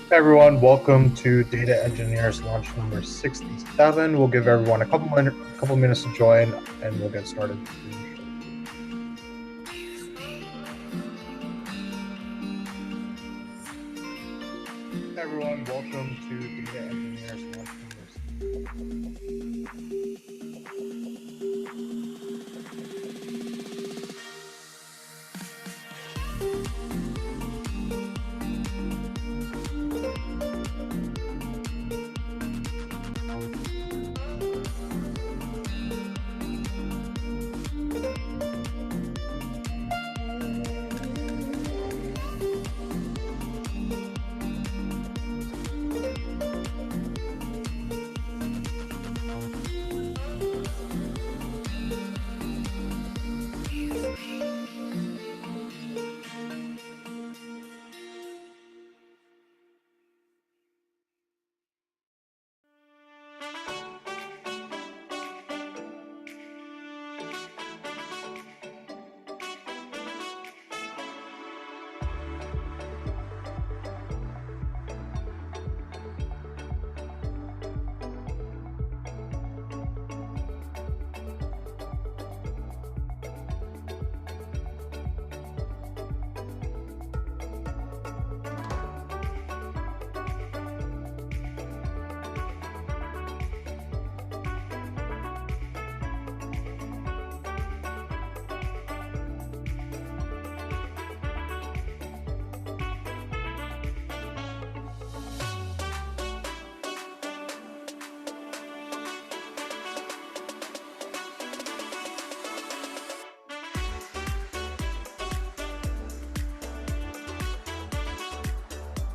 Hey everyone, welcome to Data Engineers launch number 67. We'll give everyone a couple minutes to join and we'll get started. Hey everyone, welcome to Data Engineers launch number 67.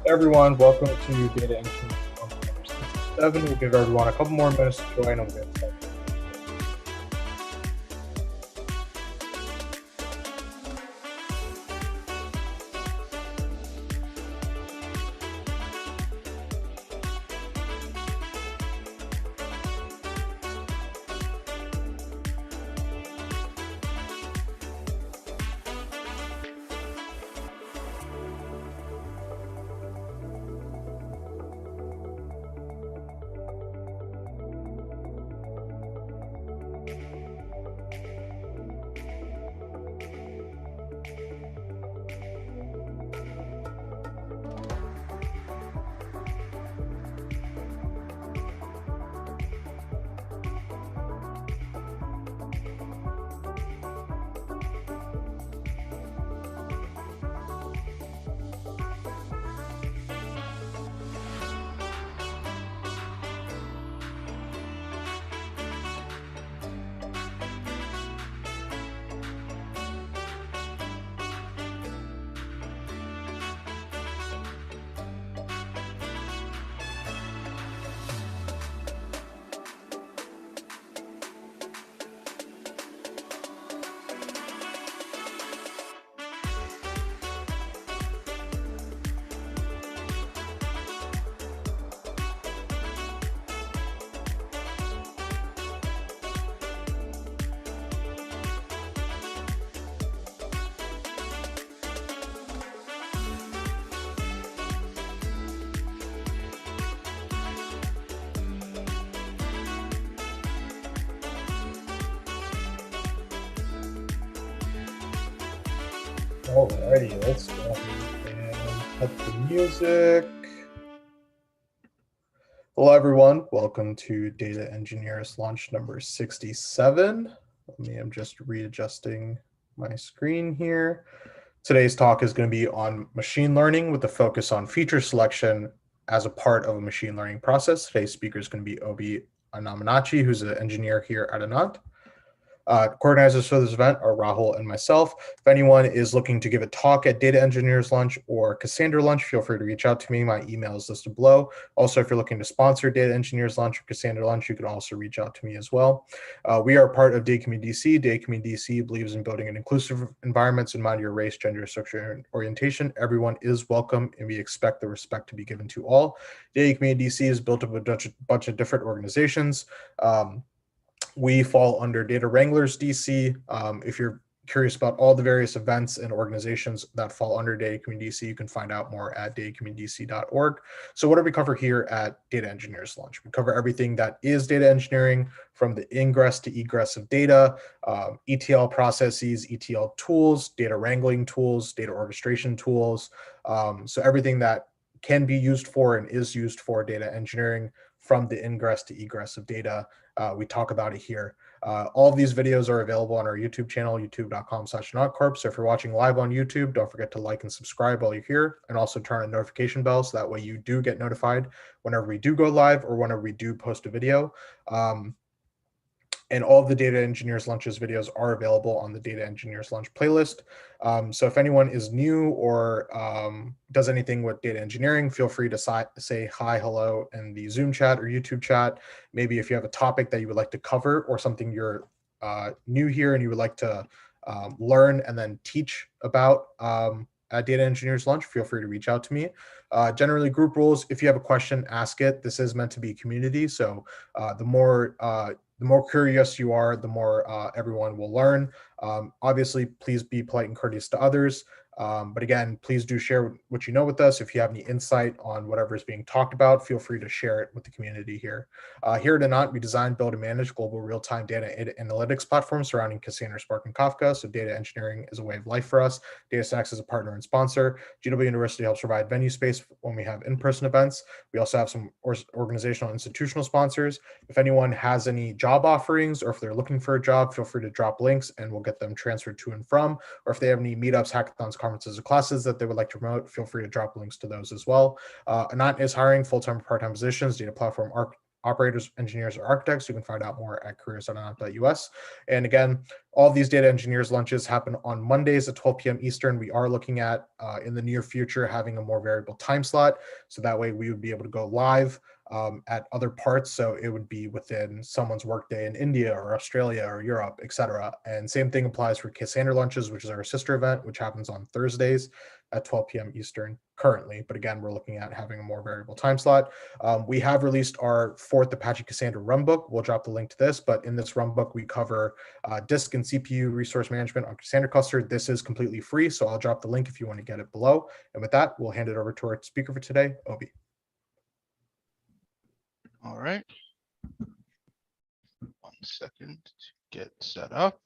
Everyone, welcome to Data Engineers launch number 67. We'll give everyone a couple more minutes to join and we'll get started. Alrighty, let's go ahead and cut the music. Hello everyone, welcome to Data Engineers launch number 67. I'm just readjusting my screen here. Today's talk is going to be on machine learning with a focus on feature selection as a part of a machine learning process. Today's speaker is going to be Obioma Anomnachi, who's an engineer here at Anant. Co-organizers for this event are Rahul and myself. If anyone is looking to give a talk at Data Engineers Lunch or Cassandra.Lunch, feel free to reach out to me. My email is listed below. Also, if you're looking to sponsor Data Engineers Lunch or Cassandra.Lunch, you can also reach out to me as well. We are part of Data Community DC. Data Community DC believes in building an inclusive environment in mind your race, gender, sexual orientation. Everyone is welcome, and we expect the respect to be given to all. Data Community DC is built up of a bunch of different organizations. We fall under Data Wranglers DC. If you're curious about all the various events and organizations that fall under Data Community DC, you can find out more at datacommunitydc.org. So what do we cover here at Data Engineers Lunch? We cover everything that is data engineering, from the ingress to egress of data, ETL processes, ETL tools, data wrangling tools, data orchestration tools. So everything that can be used for and is used for data engineering, from the ingress to egress of data. We talk about it here. All of these videos are available on our YouTube channel, youtube.com/AnantCorp. So if you're watching live on YouTube, don't forget to like and subscribe while you're here, and also turn on notification bells. So that way you do get notified whenever we do go live or whenever we do post a video. And all of the Data Engineers Lunches videos are available on the Data Engineers Lunch playlist. So if anyone is new or does anything with data engineering, feel free to say hi, hello in the Zoom chat or YouTube chat. Maybe if you have a topic that you would like to cover or something you're new here and you would like to learn and then teach about at Data Engineers Lunch, feel free to reach out to me. Generally, group rules, if you have a question, ask it. This is meant to be a community, so the more curious you are, the more everyone will learn. Obviously, please be polite and courteous to others. But again, please do share what you know with us. If you have any insight on whatever is being talked about, feel free to share it with the community here. Here at Anant, we design, build, and manage global real-time data analytics platforms surrounding Cassandra, Spark, and Kafka. So data engineering is a way of life for us. DataStax is a partner and sponsor. GW University helps provide venue space when we have in-person events. We also have some organizational institutional sponsors. If anyone has any job offerings or if they're looking for a job, feel free to drop links and we'll get them transferred to and from. Or if they have any meetups, hackathons, conferences, or classes that they would like to promote, feel free to drop links to those as well. Anant is hiring full-time or part-time positions, data platform operators, engineers, or architects. You can find out more at careers.anant.us. And again, all of these Data Engineers Lunches happen on Mondays at 12 p.m. Eastern. We are looking at, in the near future, having a more variable time slot. So that way we would be able to go live at other parts. So it would be within someone's workday in India or Australia or Europe, etc. And same thing applies for Cassandra Lunches, which is our sister event, which happens on Thursdays at 12 p.m. Eastern currently. But again, we're looking at having a more variable time slot. We have released our 4th Apache Cassandra runbook. We'll drop the link to this, but in this runbook, we cover disk and CPU resource management on Cassandra cluster. This is completely free, so I'll drop the link if you want to get it below. And with that, we'll hand it over to our speaker for today, Obi. All right. 1 second to get set up.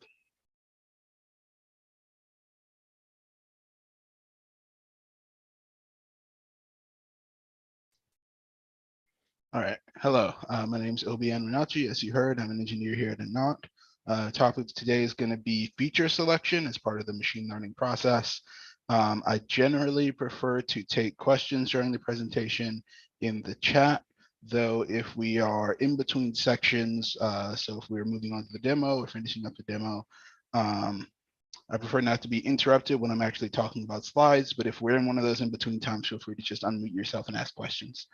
All right. Hello. My name is Obioma Anomnachi. As you heard, I'm an engineer here at Anant. Topic today is going to be feature selection as part of the machine learning process. I generally prefer to take questions during the presentation in the chat, though if we are in between sections, so if we're moving on to the demo or finishing up the demo, I prefer not to be interrupted when I'm actually talking about slides, but if we're in one of those in between times, feel free to just unmute yourself and ask questions.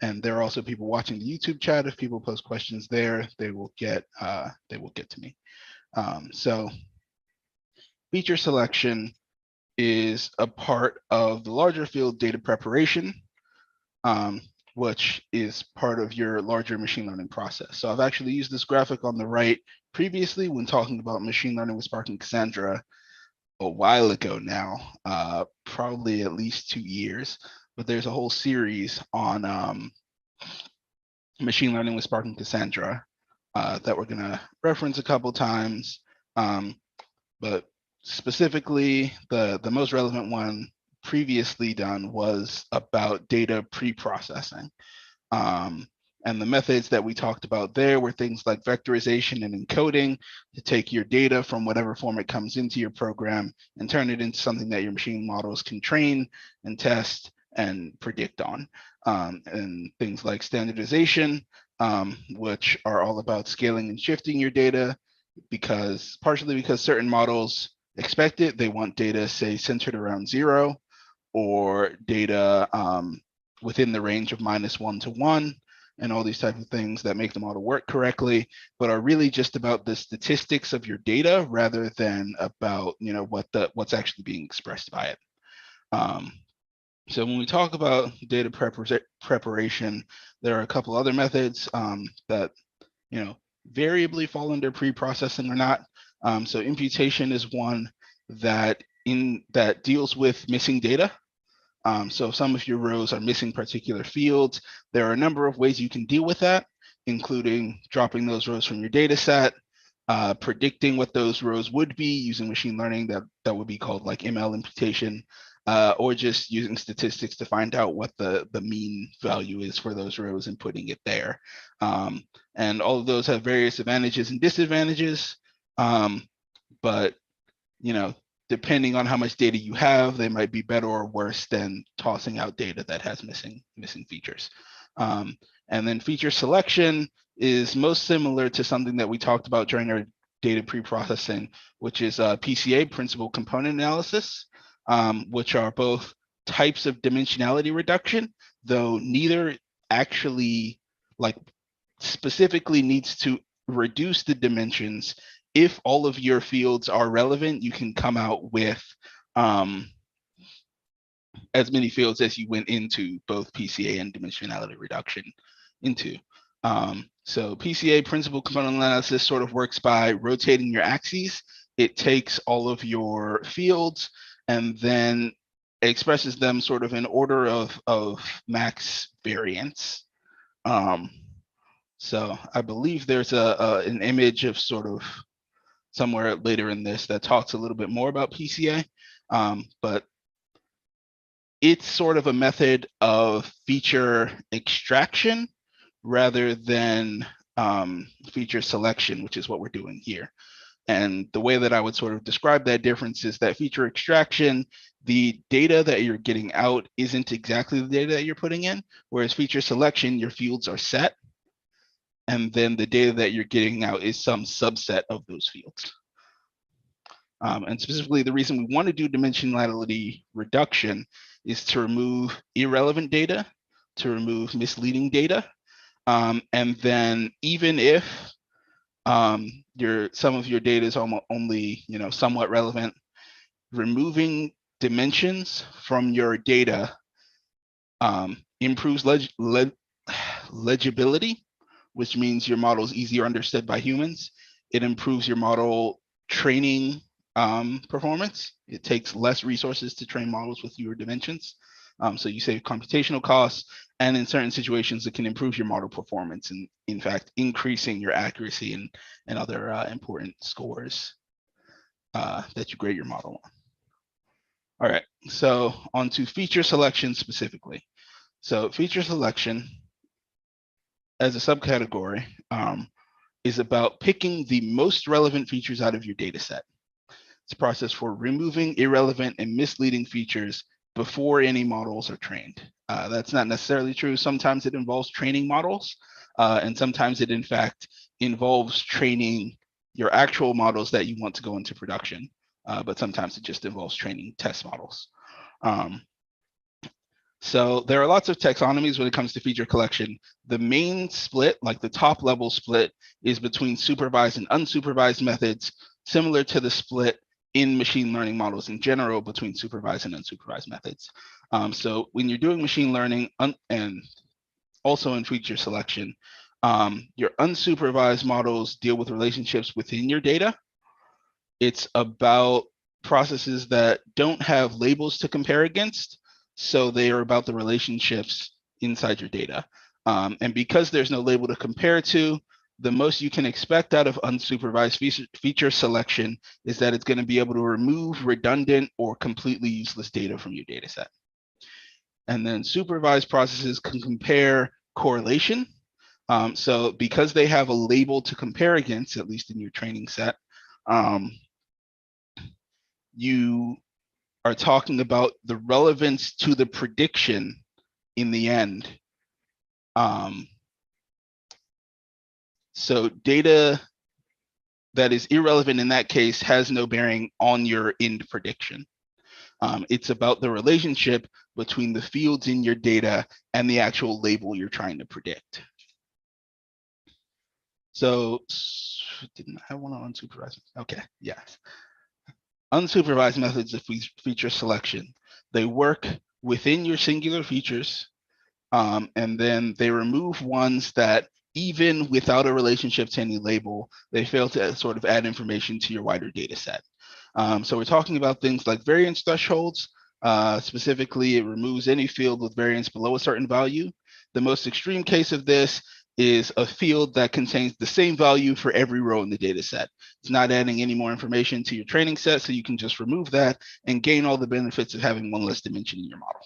And there are also people watching the YouTube chat. If people post questions there, they will get to me. So feature selection is a part of the larger field data preparation, which is part of your larger machine learning process. So I've actually used this graphic on the right previously when talking about machine learning with Spark and Cassandra a while ago now, probably at least 2 years. But there's a whole series on machine learning with Spark and Cassandra that we're going to reference a couple times. But specifically, the most relevant one previously done was about data pre-processing. And the methods that we talked about there were things like vectorization and encoding to take your data from whatever form it comes into your program and turn it into something that your machine models can train and test and predict on. And things like standardization, which are all about scaling and shifting your data, partially because certain models expect it. They want data, say, centered around 0, or data within the range of -1 to 1, and all these types of things that make the model work correctly, but are really just about the statistics of your data rather than about what's actually being expressed by it. So when we talk about data preparation, there are a couple other methods that variably fall under pre-processing or not. So imputation is one that deals with missing data. So if some of your rows are missing particular fields, there are a number of ways you can deal with that, including dropping those rows from your data set, predicting what those rows would be using machine learning that would be called like ML imputation, or just using statistics to find out what the mean value is for those rows and putting it there. And all of those have various advantages and disadvantages, but depending on how much data you have, they might be better or worse than tossing out data that has missing features. And then feature selection is most similar to something that we talked about during our data pre-processing, which is PCA, principal component analysis, which are both types of dimensionality reduction, though neither actually specifically needs to reduce the dimensions. If all of your fields are relevant, you can come out with as many fields as you went into both PCA and dimensionality reduction into. So PCA, principal component analysis, sort of works by rotating your axes. It takes all of your fields and then expresses them sort of in order of max variance. So I believe there's an image of sort of somewhere later in this that talks a little bit more about PCA, but it's sort of a method of feature extraction rather than feature selection, which is what we're doing here. And the way that I would sort of describe that difference is that feature extraction, the data that you're getting out isn't exactly the data that you're putting in, whereas feature selection, your fields are set, and then the data that you're getting out is some subset of those fields. And specifically, the reason we want to do dimensionality reduction is to remove irrelevant data, to remove misleading data. And then even if some of your data is only somewhat relevant, removing dimensions from your data improves legibility, which means your model is easier understood by humans. It improves your model training performance. It takes less resources to train models with fewer dimensions. So you save computational costs, and in certain situations, it can improve your model performance and, in fact, increasing your accuracy and other important scores that you grade your model on. All right, so on to feature selection specifically. So feature selection as a subcategory is about picking the most relevant features out of your data set. It's a process for removing irrelevant and misleading features before any models are trained. That's not necessarily true. Sometimes it involves training models, and sometimes it, in fact, involves training your actual models that you want to go into production, but sometimes it just involves training test models. So there are lots of taxonomies when it comes to feature collection. The main split, like the top level split, is between supervised and unsupervised methods, similar to the split in machine learning models in general between supervised and unsupervised methods. So when you're doing machine learning and also in feature selection, your unsupervised models deal with relationships within your data. It's about processes that don't have labels to compare against. So they are about the relationships inside your data. And because there's no label to compare to, the most you can expect out of unsupervised feature selection is that it's going to be able to remove redundant or completely useless data from your data set. And then supervised processes can compare correlation. So because they have a label to compare against, at least in your training set, you are talking about the relevance to the prediction in the end. So data that is irrelevant in that case has no bearing on your end prediction. It's about the relationship between the fields in your data and the actual label you're trying to predict. So didn't I want to unsupervised? Okay, yes. Unsupervised methods of feature selection. They work within your singular features, and then they remove ones that even without a relationship to any label, they fail to sort of add information to your wider data set. So we're talking about things like variance thresholds. Specifically, it removes any field with variance below a certain value. The most extreme case of this is a field that contains the same value for every row in the data set. It's not adding any more information to your training set, so you can just remove that and gain all the benefits of having one less dimension in your model.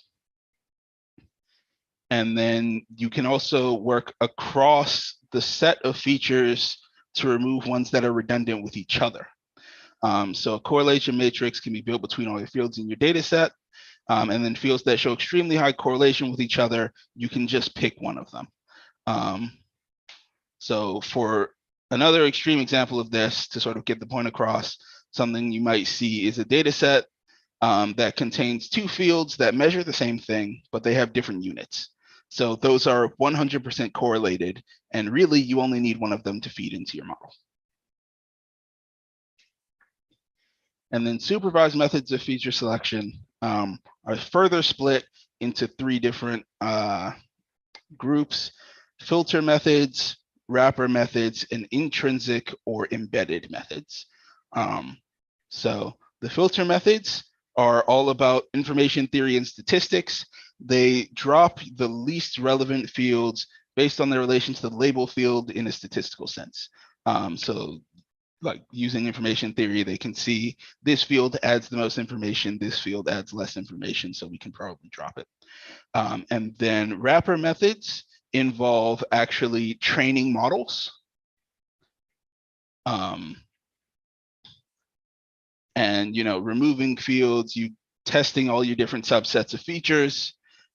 And then you can also work across the set of features to remove ones that are redundant with each other. So a correlation matrix can be built between all your fields in your data set. And then fields that show extremely high correlation with each other, you can just pick one of them. So for another extreme example of this, to sort of get the point across, something you might see is a data set that contains two fields that measure the same thing, but they have different units. So those are 100% correlated, and really you only need one of them to feed into your model. And then supervised methods of feature selection are further split into three different groups: filter methods, wrapper methods, and intrinsic or embedded methods. So the filter methods are all about information theory and statistics. They drop the least relevant fields based on their relation to the label field in a statistical sense. So like using information theory, they can see this field adds the most information, this field adds less information, so we can probably drop it. And then wrapper methods involve actually training models. And removing fields, you testing all your different subsets of features,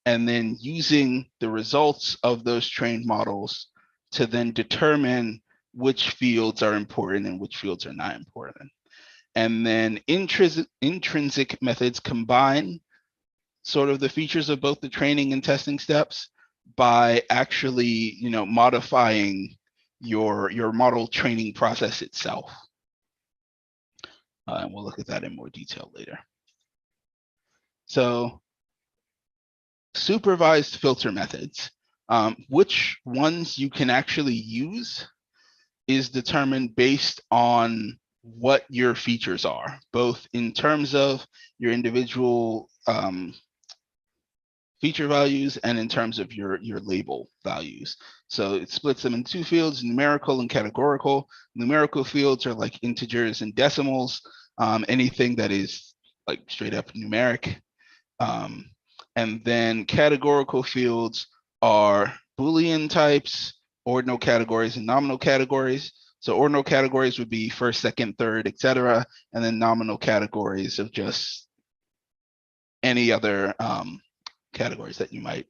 and then using the results of those trained models to then determine which fields are important and which fields are not important. And then intrinsic methods combine sort of the features of both the training and testing steps by actually, modifying your model training process itself. And we'll look at that in more detail later. So supervised filter methods, which ones you can actually use is determined based on what your features are, both in terms of your individual feature values and in terms of your label values. So it splits them in two fields: numerical and categorical. Numerical fields are like integers and decimals, anything that is like straight up numeric. And then categorical fields are Boolean types, ordinal categories, and nominal categories. So ordinal categories would be first, second, third, etc. And then nominal categories of just any other categories that you might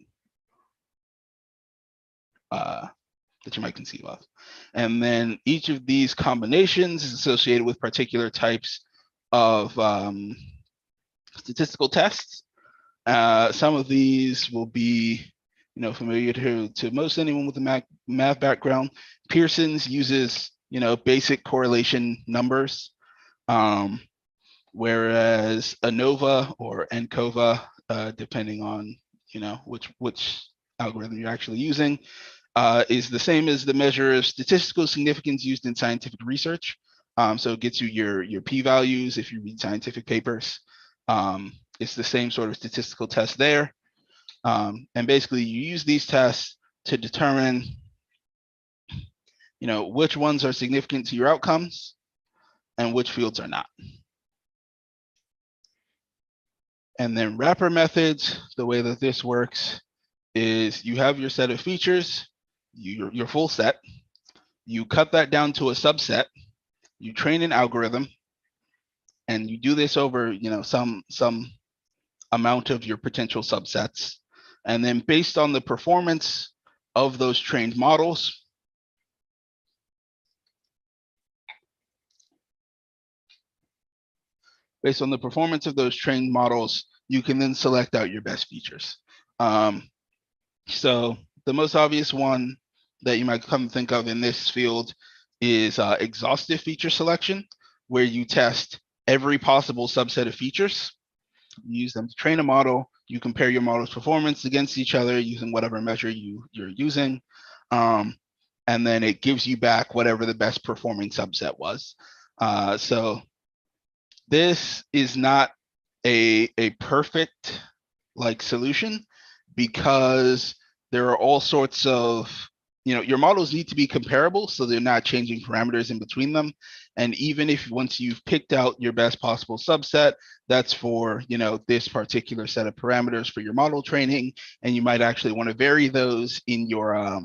conceive of. And then each of these combinations is associated with particular types of statistical tests. Some of these will be familiar to most anyone with a math background. Pearson's uses basic correlation numbers, whereas ANOVA or ANCOVA, depending on which algorithm you're actually using, is the same as the measure of statistical significance used in scientific research. So it gets you your p-values if you read scientific papers. It's the same sort of statistical test there. And basically you use these tests to determine which ones are significant to your outcomes and which fields are not. And then wrapper methods, the way that this works is you have your set of features, your full set, you cut that down to a subset, you train an algorithm, and you do this over some amount of your potential subsets. And then based on the performance of those trained models, you can then select out your best features. So the most obvious one that you might come to think of in this field is exhaustive feature selection, where you test every possible subset of features. You use them to train a model. You compare your model's performance against each other using whatever measure you're using. and then it gives you back whatever the best performing subset was. So this is not a perfect like solution, because there are all sorts of, your models need to be comparable so they're not changing parameters in between them. And even if once you've picked out your best possible subset, that's for, this particular set of parameters for your model training, and you might actually want to vary those in your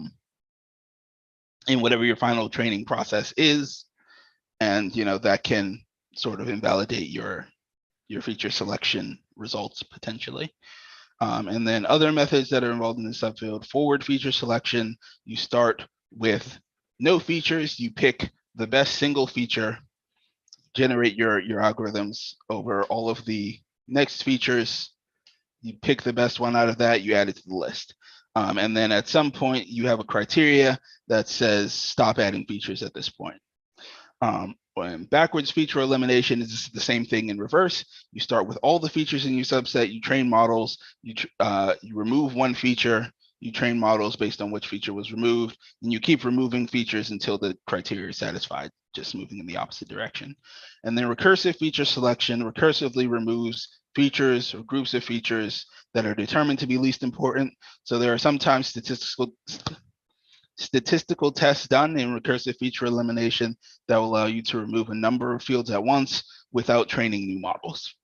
in whatever your final training process is. And that can sort of invalidate your feature selection results potentially. And then other methods that are involved in the subfield: forward feature selection. You start with no features, you pick the best single feature, generate your algorithms over all of the next features, you pick the best one out of that, you add it to the list. And then at some point you have a criteria that says stop adding features at this point. When backwards feature elimination is the same thing in reverse. You start with all the features in your subset, you train models, you remove one feature, you train models based on which feature was removed, and you keep removing features until the criteria is satisfied, just moving in the opposite direction. And then recursive feature selection recursively removes features or groups of features that are determined to be least important. So there are sometimes statistical tests done in recursive feature elimination that will allow you to remove a number of fields at once without training new models.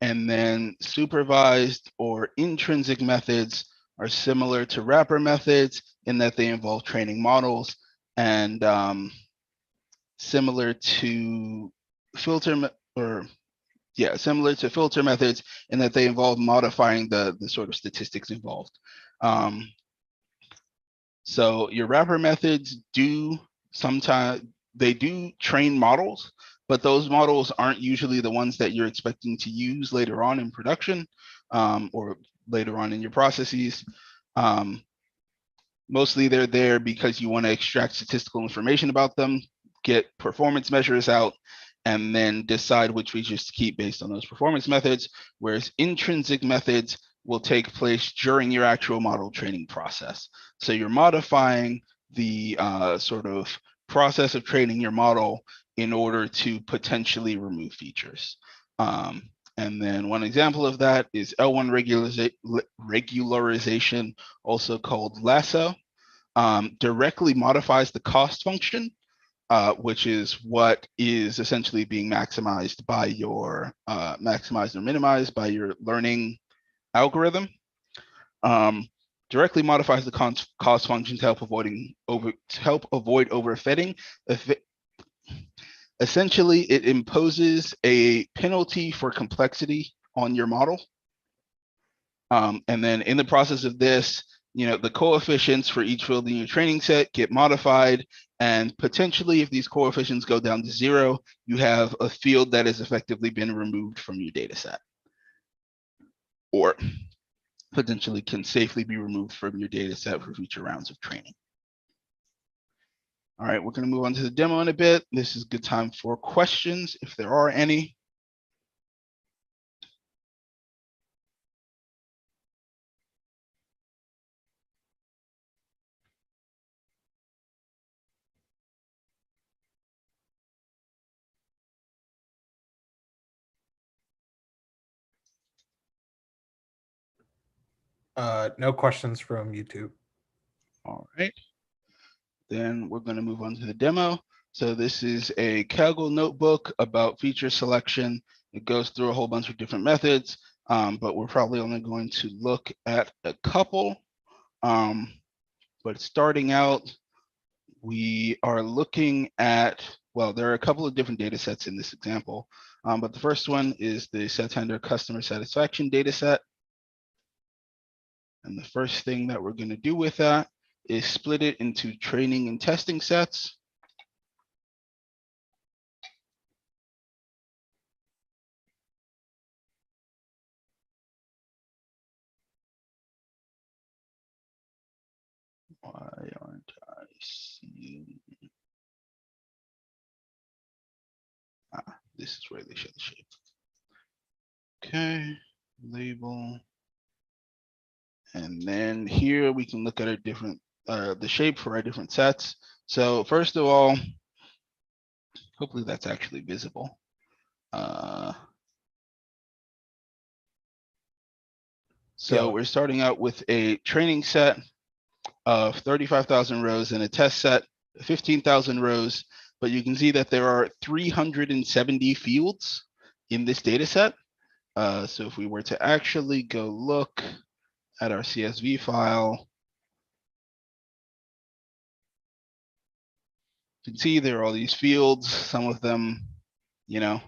And then supervised or intrinsic methods are similar to wrapper methods in that they involve training models, and similar to filter methods in that they involve modifying the sort of statistics involved. So your wrapper methods do train models, but those models aren't usually the ones that you're expecting to use later on in production, or later on in your processes. Mostly they're there because you want to extract statistical information about them, get performance measures out, and then decide which features to keep based on those performance methods, whereas intrinsic methods will take place during your actual model training process. So you're modifying the sort of process of training your model in order to potentially remove features. And then one example of that is L1 regularization, also called lasso, directly modifies the cost function, which is what is essentially being maximized by your maximized or minimized by your learning algorithm. Directly modifies the cost function to help avoid overfitting. Essentially, it imposes a penalty for complexity on your model. And then in the process of this, the coefficients for each field in your training set get modified, and potentially if these coefficients go down to 0, you have a field that has effectively been removed from your data set, or potentially can safely be removed from your data set for future rounds of training. All right, we're going to move on to the demo in a bit. This is a good time for questions, if there are any. No questions from YouTube. All right. Then we're going to move on to the demo. So this is a Kaggle notebook about feature selection. It goes through a whole bunch of different methods, but we're probably only going to look at a couple. But starting out, we are looking at, well, there are a couple of different data sets in this example, but the first one is the Santander customer satisfaction data set. And the first thing that we're going to do with that is split it into training and testing sets. Why aren't I seeing? This is where they show the shape. Okay, label. And then here we can look at our different, the shape for our different sets. So first of all, hopefully that's actually visible. So we're starting out with a training set of 35,000 rows and a test set, 15,000 rows. But you can see that there are 370 fields in this data set. So if we were to actually go look at our CSV file, you can see there are all these fields, some of them, you know,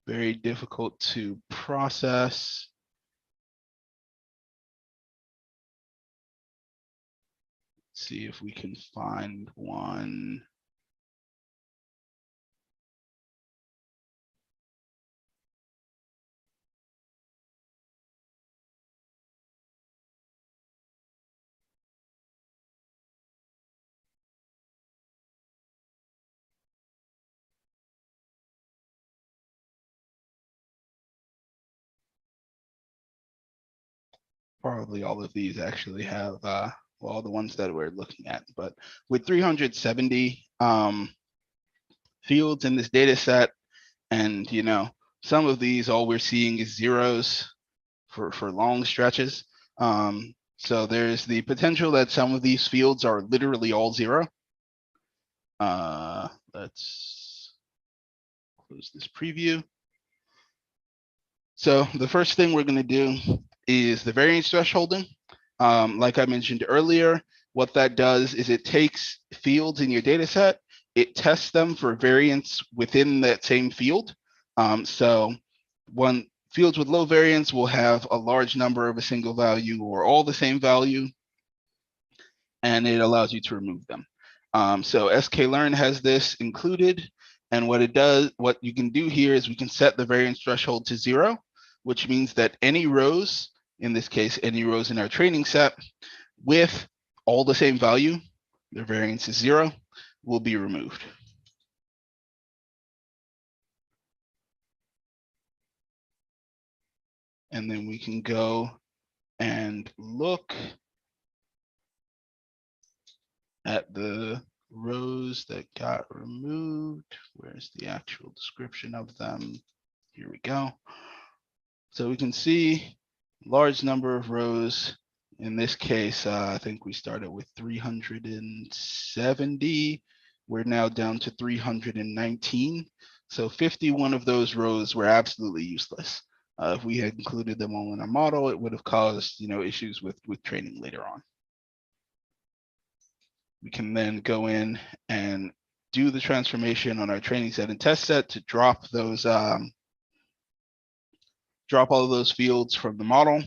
very difficult to process. Let's see if we can find one. Probably all of these actually have, well, the ones that we're looking at, but with 370 fields in this data set, and you know, some of these, all we're seeing is zeros for long stretches. So there's the potential that some of these fields are literally all zero. Let's close this preview. So the first thing we're going to do is the variance thresholding. Like I mentioned earlier, what that does is it takes fields in your data set, it tests them for variance within that same field. So when fields with low variance will have a large number of a single value or all the same value, and it allows you to remove them. So sklearn has this included, and what it does, what you can do here is we can set the variance threshold to 0, which means that any rows, in this case, any rows in our training set with all the same value, their variance is 0, will be removed. And then we can go and look at the rows that got removed. Where's the actual description of them? Here we go. So we can see large number of rows. In this case, I think we started with 370. We're now down to 319. So 51 of those rows were absolutely useless. If we had included them all in our model, it would have caused, you know, issues with training later on. We can then go in and do the transformation on our training set and test set to drop those drop all of those fields from the model,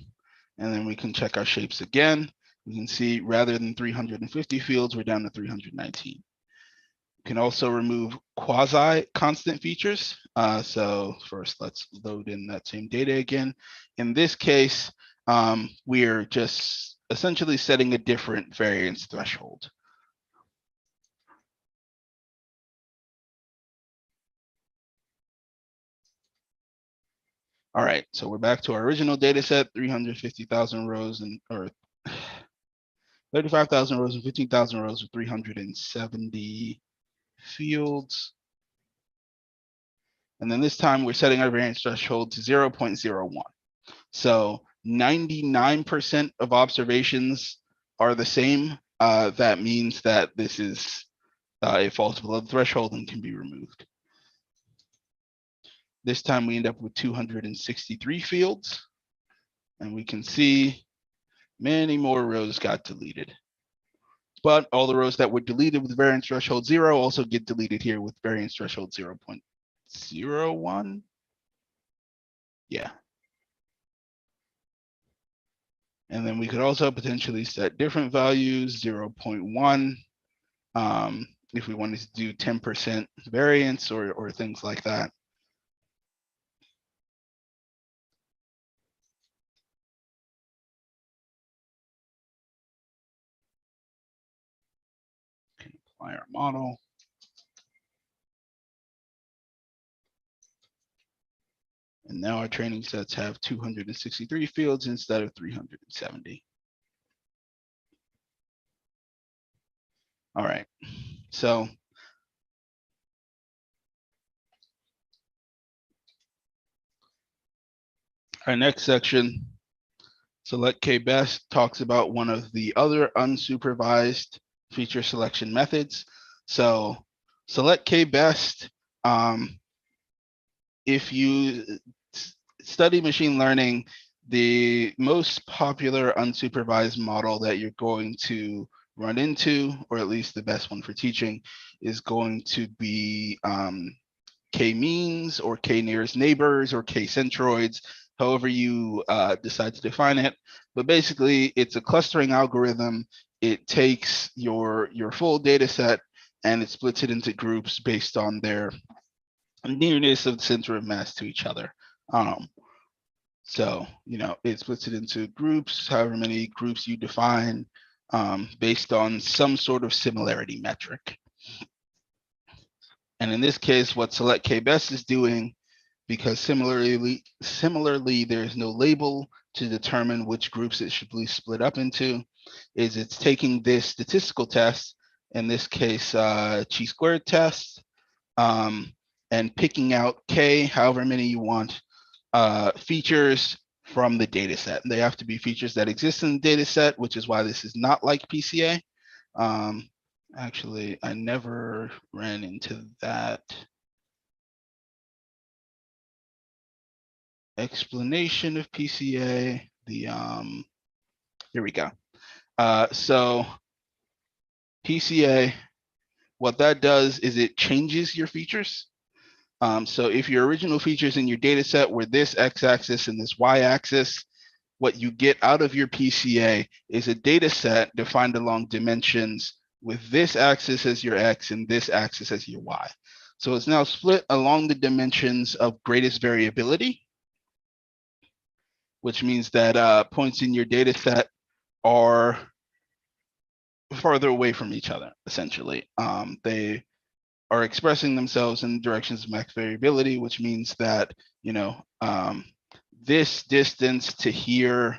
and then we can check our shapes again. We can see rather than 350 fields, we're down to 319. You can also remove quasi-constant features. So first, let's load in that same data again. In this case, we're just essentially setting a different variance threshold. All right, so we're back to our original data set, 350,000 rows and or 35,000 rows and 15,000 rows with 370 fields. And then this time we're setting our variance threshold to 0.01. So 99% of observations are the same. That means that this is it falls below the threshold and can be removed. This time we end up with 263 fields, and we can see many more rows got deleted. But all the rows that were deleted with variance threshold 0 also get deleted here with variance threshold 0.01. Yeah. And then we could also potentially set different values, 0.1, if we wanted to do 10% variance or things like that. Can apply our model. And now our training sets have 263 fields instead of 370. All right, so our next section, select k-best, talks about one of the other unsupervised feature selection methods. So select k-best, if you study machine learning, the most popular unsupervised model that you're going to run into, or at least the best one for teaching, is going to be k-means or k-nearest neighbors or k-centroids, however you decide to define it. But basically, it's a clustering algorithm. It takes your full data set and it splits it into groups based on their nearness of the center of mass to each other. So, it splits it into groups, however many groups you define, based on some sort of similarity metric. And in this case, what select k-best is doing, because similarly, there's no label to determine which groups it should be split up into, is it's taking this statistical test, in this case, chi-squared test, and picking out k, however many you want, features from the data set. They have to be features that exist in the data set, which is why this is not like PCA. Actually, I never ran into that explanation of PCA. Here we go. So PCA, what that does is it changes your features. So if your original features in your data set were this x-axis and this y-axis, what you get out of your PCA is a data set defined along dimensions with this axis as your x and this axis as your y. So it's now split along the dimensions of greatest variability, which means that points in your data set are farther away from each other, essentially. They are expressing themselves in directions of max variability, which means that, this distance to here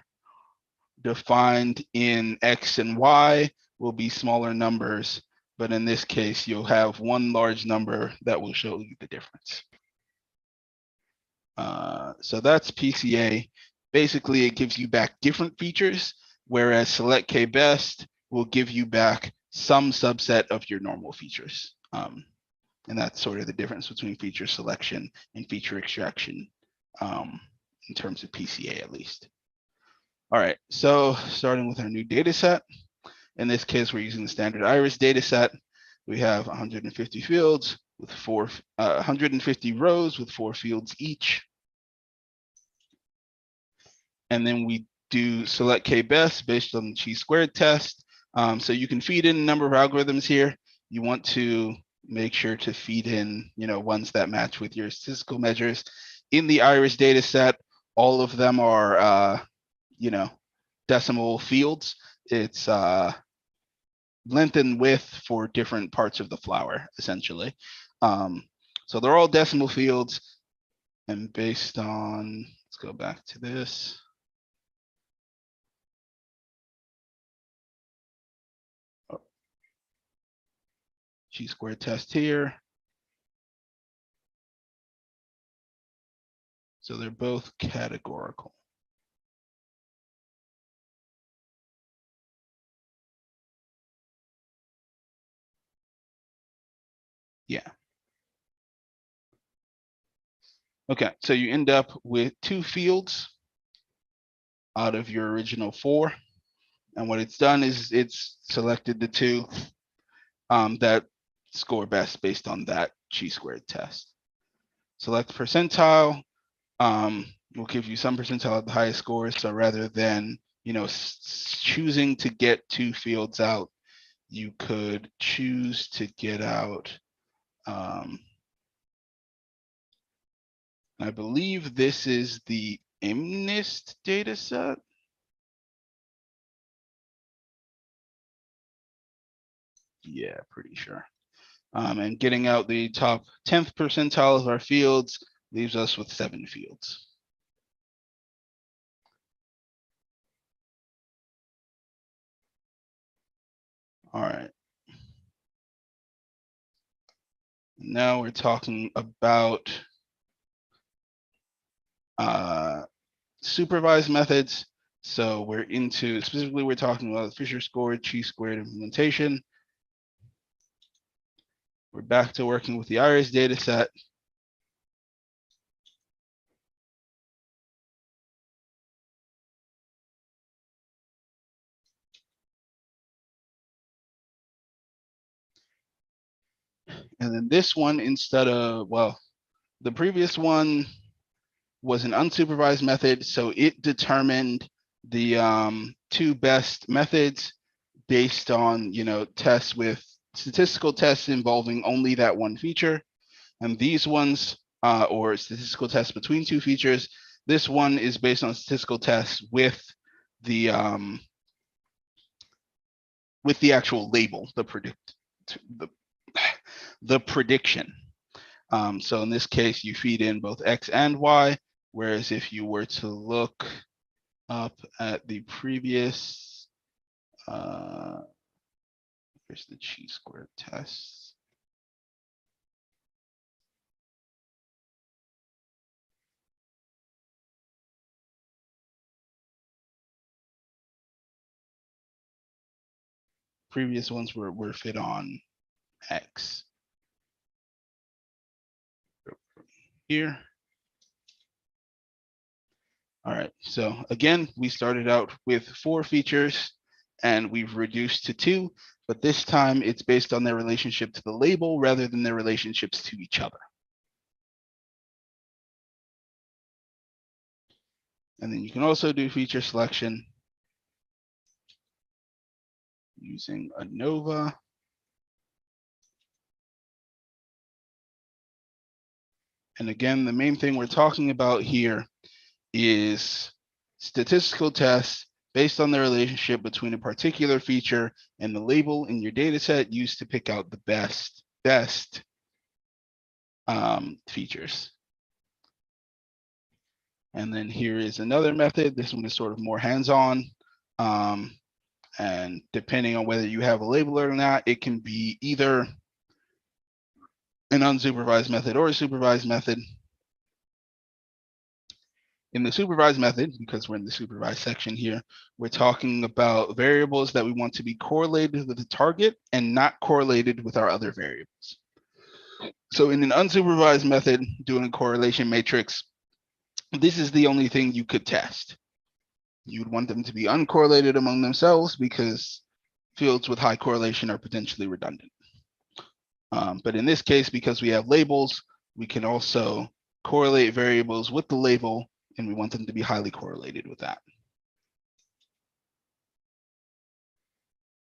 defined in X and Y will be smaller numbers, but in this case, you'll have one large number that will show you the difference. So that's PCA. Basically, it gives you back different features, whereas select k-best will give you back some subset of your normal features. And that's sort of the difference between feature selection and feature extraction, in terms of PCA at least. All right, so starting with our new data set. In this case, we're using the standard iris data set. We have 150 fields with 150 rows with 4 fields each. And then we do select k-best based on the chi-squared test. So you can feed in a number of algorithms here. You want to make sure to feed in, ones that match with your statistical measures. In the iris data set, all of them are, decimal fields. It's length and width for different parts of the flower, essentially. So they're all decimal fields, and based on, let's go back to this. Chi-squared test here. So they're both categorical. Yeah. Okay, so you end up with 2 fields out of your original 4. And what it's done is it's selected the 2 that score best based on that chi-squared test. Select percentile will give you some percentile of the highest scores. So rather than, choosing to get 2 fields out, you could choose to get out, I believe this is the MNIST data set. Yeah, pretty sure. And getting out the top 10th percentile of our fields leaves us with 7 fields. All right. Now we're talking about supervised methods. So we're into, specifically, we're talking about Fisher scored, chi-squared implementation. We're back to working with the iris data set. And then this one, instead of, well, the previous one was an unsupervised method. So it determined the 2 best methods based on, tests with statistical tests involving only that one feature. And these ones, or statistical tests between 2 features, this one is based on statistical tests with the actual label, the prediction. So in this case, you feed in both X and Y, whereas if you were to look up at the previous, here's the chi-squared test. Previous ones were fit on X. Here. All right, so again, we started out with 4 features and we've reduced to 2, but this time it's based on their relationship to the label rather than their relationships to each other. And then you can also do feature selection using ANOVA. And again, the main thing we're talking about here is statistical tests based on the relationship between a particular feature and the label in your data set used to pick out the best features. And then here is another method. This one is sort of more hands-on. And depending on whether you have a labeler or not, it can be either an unsupervised method or a supervised method. In the supervised method, because we're in the supervised section here, we're talking about variables that we want to be correlated with the target and not correlated with our other variables. So in an unsupervised method, doing a correlation matrix, this is the only thing you could test. You would want them to be uncorrelated among themselves because fields with high correlation are potentially redundant. But in this case, because we have labels, we can also correlate variables with the label, and we want them to be highly correlated with that.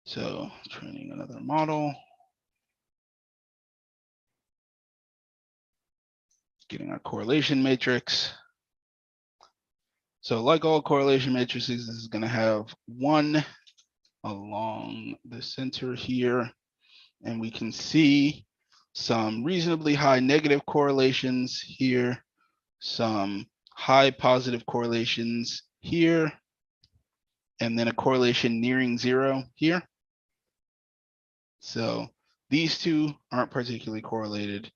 So training another model. Getting our correlation matrix. So like all correlation matrices, this is going to have 1 along the center here. And we can see some reasonably high negative correlations here, some high positive correlations here, and then a correlation nearing 0 here. So these 2 aren't particularly correlated.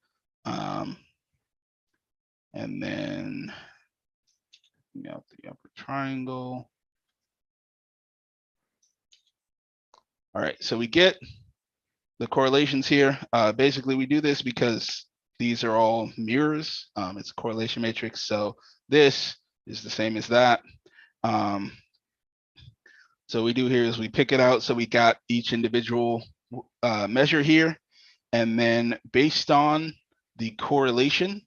And then out the upper triangle. All right, so we get the correlations here. Basically, we do this because these are all mirrors. It's a correlation matrix, so this is the same as that. So we do here is we pick it out. So we got each individual measure here, and then based on the correlation,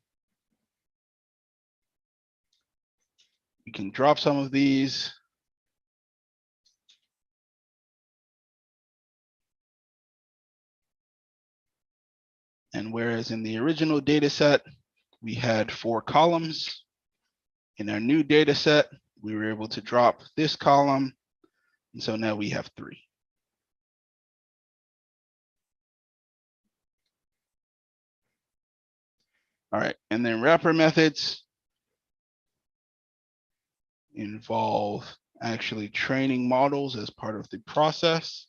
we can drop some of these. And whereas in the original data set, we had 4 columns, in our new data set, we were able to drop this column. And so now we have 3. All right, and then wrapper methods involve actually training models as part of the process.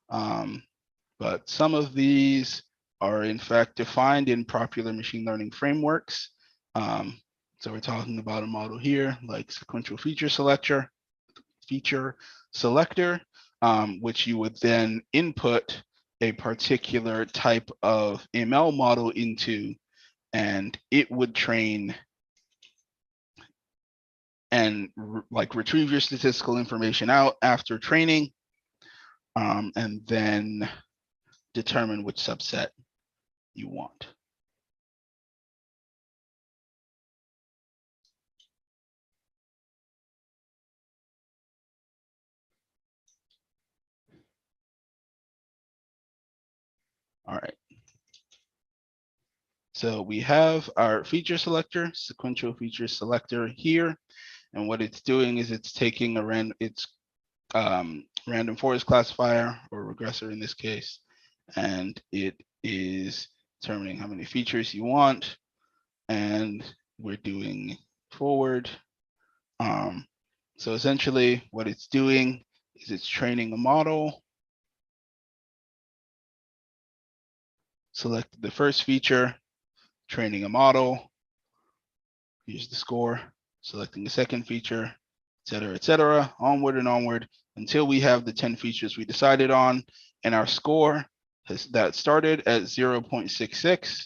But some of these are in fact defined in popular machine learning frameworks. So we're talking about a model here like sequential feature selector, which you would then input a particular type of ML model into, and it would train and like retrieve your statistical information out after training, and then determine which subset you want. All right. So we have our feature selector, sequential feature selector here. And what it's doing is it's taking a random forest classifier or regressor in this case, and it is determining how many features you want. And we're doing forward. So essentially what it's doing is it's training a model, select the first feature, training a model, here's the score, selecting the second feature, et cetera, onward and onward until we have the 10 features we decided on, and our score that started at 0.66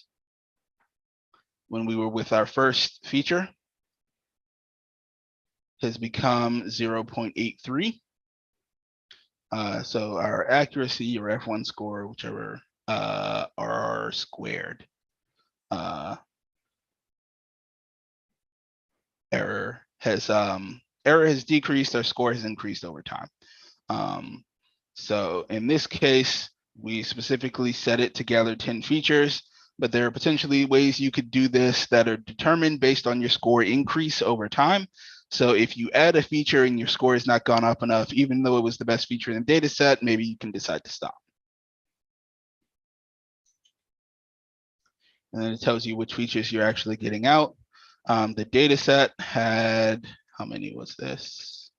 when we were with our first feature has become 0.83. So our accuracy or F1 score, whichever, R squared. Error has decreased, our score has increased over time. So in this case, we specifically set it to gather 10 features, but there are potentially ways you could do this that are determined based on your score increase over time. So if you add a feature and your score has not gone up enough, even though it was the best feature in the data set, maybe you can decide to stop. And then it tells you which features you're actually getting out. The data set had, how many was this?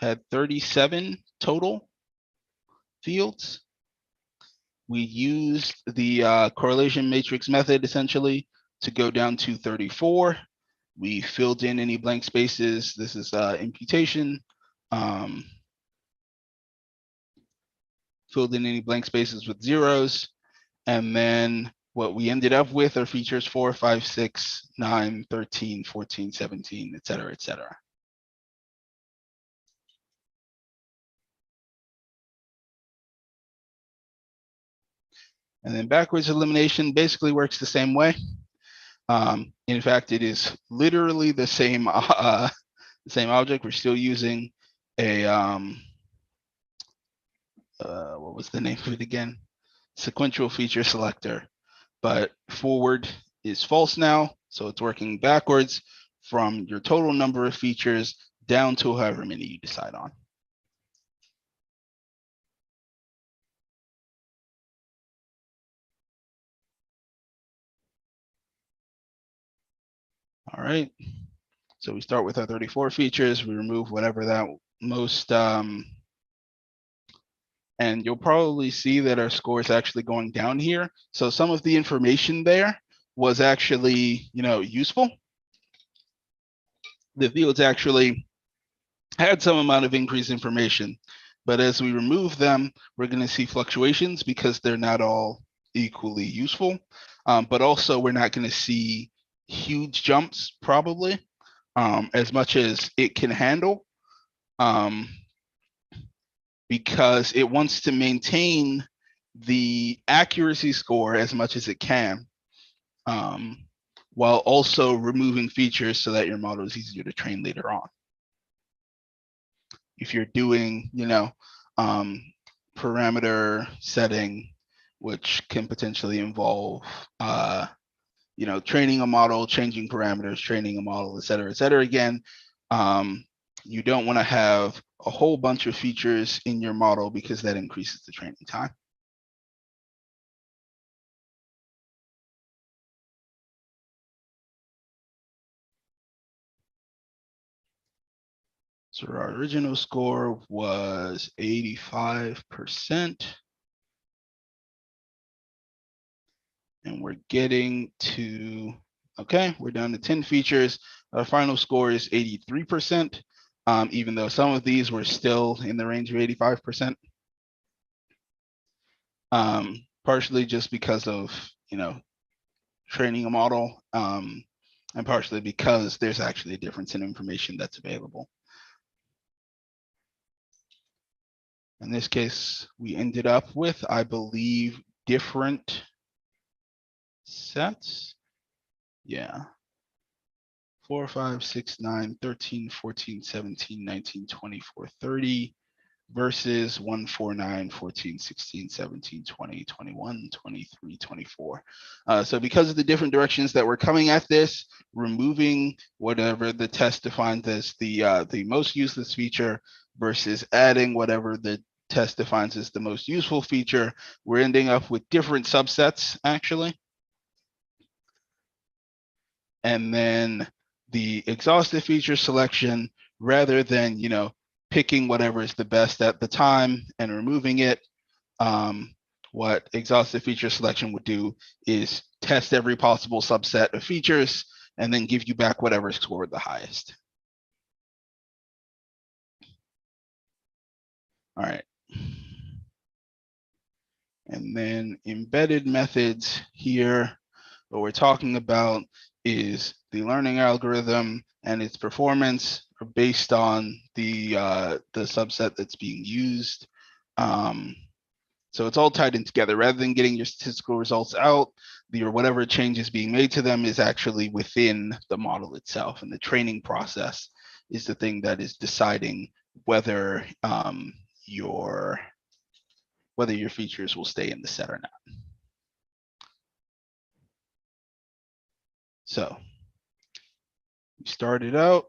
Had 37 total fields. We used the correlation matrix method essentially to go down to 34. We filled in any blank spaces. This is imputation. Filled in any blank spaces with zeros. And then what we ended up with are features 4, 5, 6, 9, 13, 14, 17, et cetera, et cetera. And then backwards elimination basically works the same way. In fact, it is literally the same object. We're still using a what was the name of it again? Sequential feature selector, but forward is false now, so it's working backwards from your total number of features down to however many you decide on. All right, so we start with our 34 features, we remove whatever that most, and you'll probably see that our score is actually going down here. So some of the information there was actually, useful. The fields actually had some amount of increased information, but as we remove them, we're going to see fluctuations because they're not all equally useful. But also we're not going to see huge jumps probably, as much as it can handle, because it wants to maintain the accuracy score as much as it can, while also removing features so that your model is easier to train later on. If you're doing, parameter setting, which can potentially involve, training a model, changing parameters, training a model, et cetera, again, you don't want to have a whole bunch of features in your model because that increases the training time. So our original score was 85%. And we're getting to, okay, we're down to 10 features. Our final score is 83%, even though some of these were still in the range of 85%. Partially just because of, training a model, and partially because there's actually a difference in information that's available. In this case, we ended up with, I believe, different sets. Yeah. 4, 5, 6, 9, 13, 14, 17, 19, 24, 30 versus 1, 4, 9, 14, 16, 17, 20, 21, 23, 24. So because of the different directions that we're coming at this, removing whatever the test defined as the most useless feature versus adding whatever the test defines as the most useful feature, we're ending up with different subsets actually. And then the exhaustive feature selection, rather than picking whatever is the best at the time and removing it, what exhaustive feature selection would do is test every possible subset of features and then give you back whatever scored the highest. All right. And then embedded methods here, what we're talking about is the learning algorithm and its performance are based on the subset that's being used. So it's all tied in together. Rather than getting your statistical results out, or whatever change is being made to them is actually within the model itself. And the training process is the thing that is deciding whether your features will stay in the set or not. So we started out.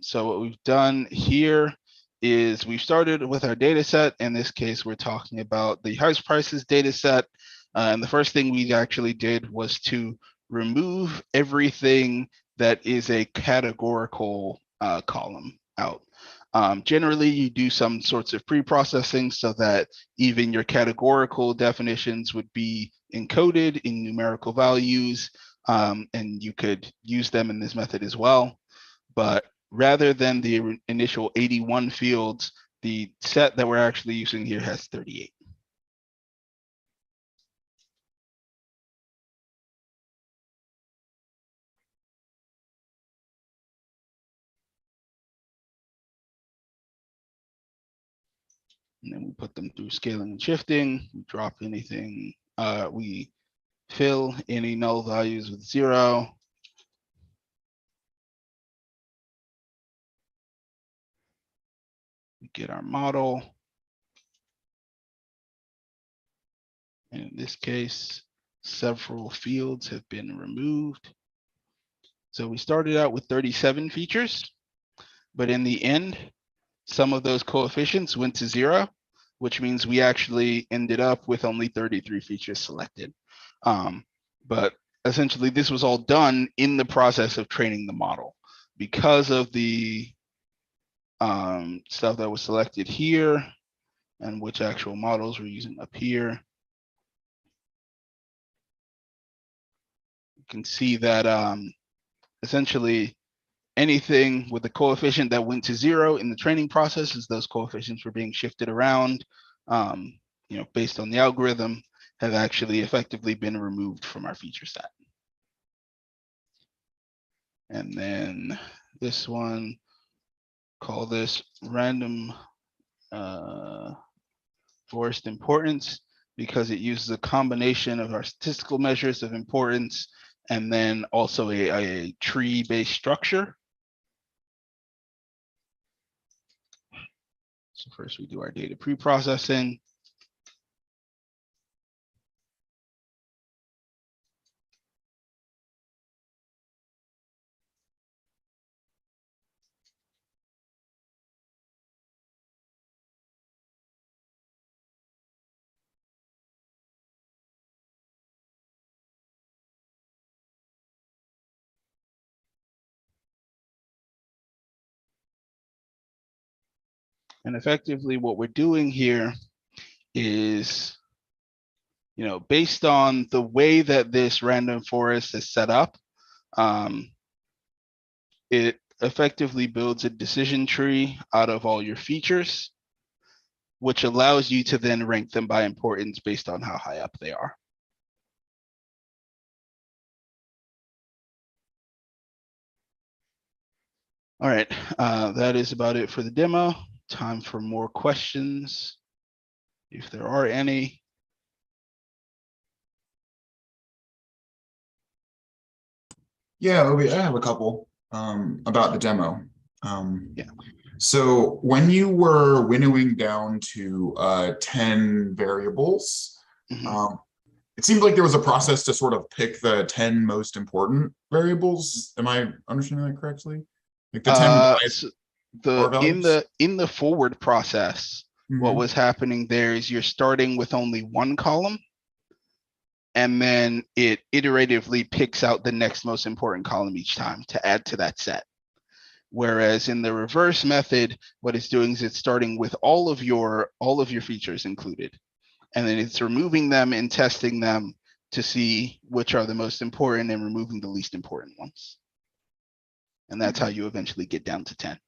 So what we've done here is we've started with our data set. In this case, we're talking about the house prices data set. And the first thing we actually did was to remove everything that is a categorical column out. Generally, you do some sorts of pre-processing so that even your categorical definitions would be encoded in numerical values, and you could use them in this method as well. But rather than the initial 81 fields, the set that we're actually using here has 38. And then we put them through scaling and shifting. We drop anything, we fill any null values with 0. We get our model. And in this case, several fields have been removed. So we started out with 37 features, but in the end, some of those coefficients went to 0, which means we actually ended up with only 33 features selected. But essentially, this was all done in the process of training the model. Because of the stuff that was selected here and which actual models we're using up here, you can see that essentially anything with a coefficient that went to 0 in the training process, as those coefficients were being shifted around, based on the algorithm, have actually effectively been removed from our feature set. And then this one, call this random forest importance, because it uses a combination of our statistical measures of importance and then also a tree-based structure. So first we do our data pre-processing. And effectively what we're doing here is, based on the way that this random forest is set up, it effectively builds a decision tree out of all your features, which allows you to then rank them by importance based on how high up they are. All right, that is about it for the demo. Time for more questions, if there are any. Yeah, Obi, I have a couple about the demo. Yeah. So when you were winnowing down to 10 variables, it seemed like there was a process to sort of pick the 10 most important variables. Am I understanding that correctly? Like the 10 So values? in the forward process, what was happening there is you're starting with only one column, and then it iteratively picks out the next most important column each time to add to that set. Whereas in the reverse method, what it's doing is it's starting with all of your features included, and then it's removing them and testing them to see which are the most important and removing the least important ones. And that's how you eventually get down to 10.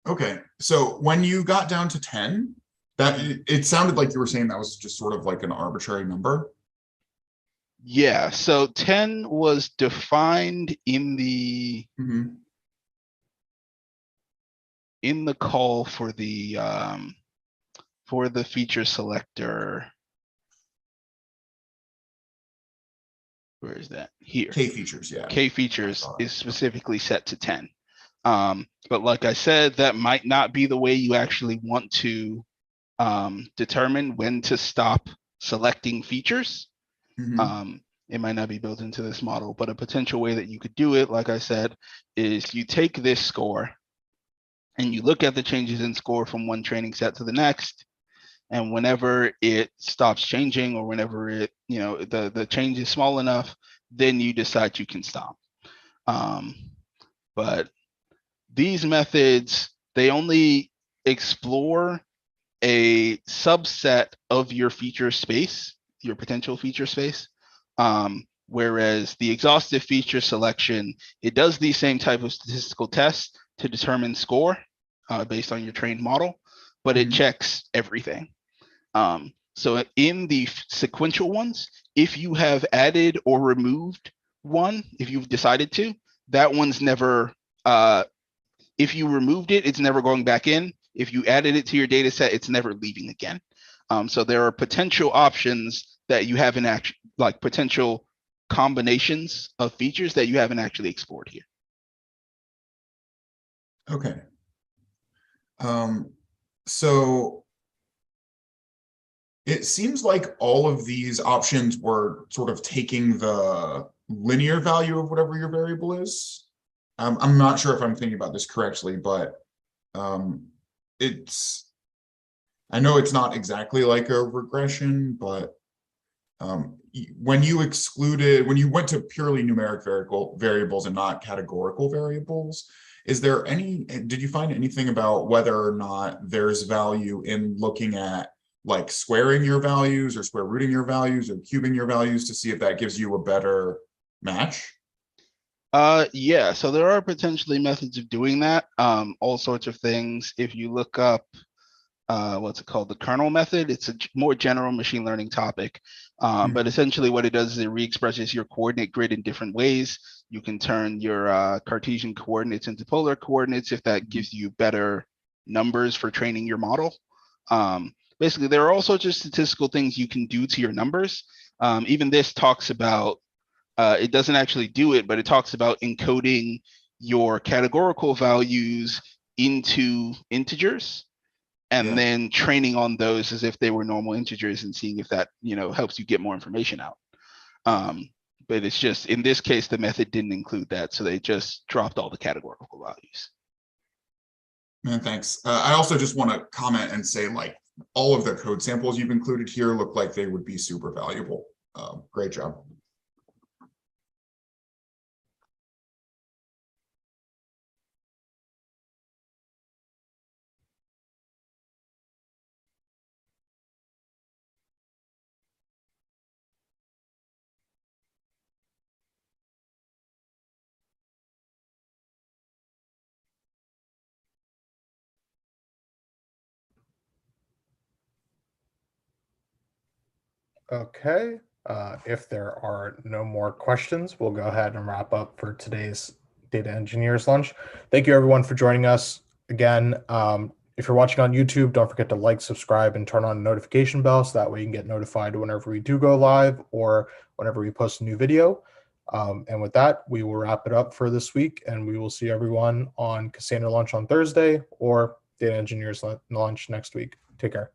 Okay, so when you got down to 10, that it sounded like you were saying that was just sort of like an arbitrary number. Yeah, so 10 was defined in the in the call for the feature selector. Where is that? Here. K features, yeah. K features is specifically set to 10. But like I said, that might not be the way you actually want to determine when to stop selecting features. It might not be built into this model, but a potential way that you could do it, like I said, is you take this score and you look at the changes in score from one training set to the next. And whenever it stops changing, or whenever it, the change is small enough, then you decide you can stop. But these methods, they only explore a subset of your feature space, your potential feature space. Whereas the exhaustive feature selection, it does the same type of statistical tests to determine score based on your trained model, but it checks everything. So in the sequential ones, if you have added or removed one, if you've decided to, that one's never, if you removed it, it's never going back in. If you added it to your data set, it's never leaving again. So there are potential options that you haven't actually, like potential combinations of features that you haven't actually explored here. Okay. So it seems like all of these options were sort of taking the linear value of whatever your variable is. I'm not sure if I'm thinking about this correctly, but I know it's not exactly like a regression, but when you went to purely numeric variables and not categorical variables, did you find anything about whether or not there's value in looking at like squaring your values or square rooting your values or cubing your values to see if that gives you a better match? Yeah, so there are potentially methods of doing that. All sorts of things. If you look up what's it called, the kernel method, it's a more general machine learning topic, but essentially what it does is it re-expresses your coordinate grid in different ways. You can turn your Cartesian coordinates into polar coordinates if that gives you better numbers for training your model. Basically, there are all sorts of statistical things you can do to your numbers. Even this talks about, it doesn't actually do it, but it talks about encoding your categorical values into integers and then training on those as if they were normal integers and seeing if that, helps you get more information out. But it's just, in this case, the method didn't include that, so they just dropped all the categorical values. Man, thanks. I also just want to comment and say, like, all of the code samples you've included here look like they would be super valuable. Great job. Okay. If there are no more questions, we'll go ahead and wrap up for today's Data Engineers Lunch. Thank you, everyone, for joining us. Again, if you're watching on YouTube, don't forget to like, subscribe, and turn on the notification bell so that way you can get notified whenever we do go live or whenever we post a new video. And with that, we will wrap it up for this week, and we will see everyone on Cassandra Lunch on Thursday or Data Engineers Lunch next week. Take care.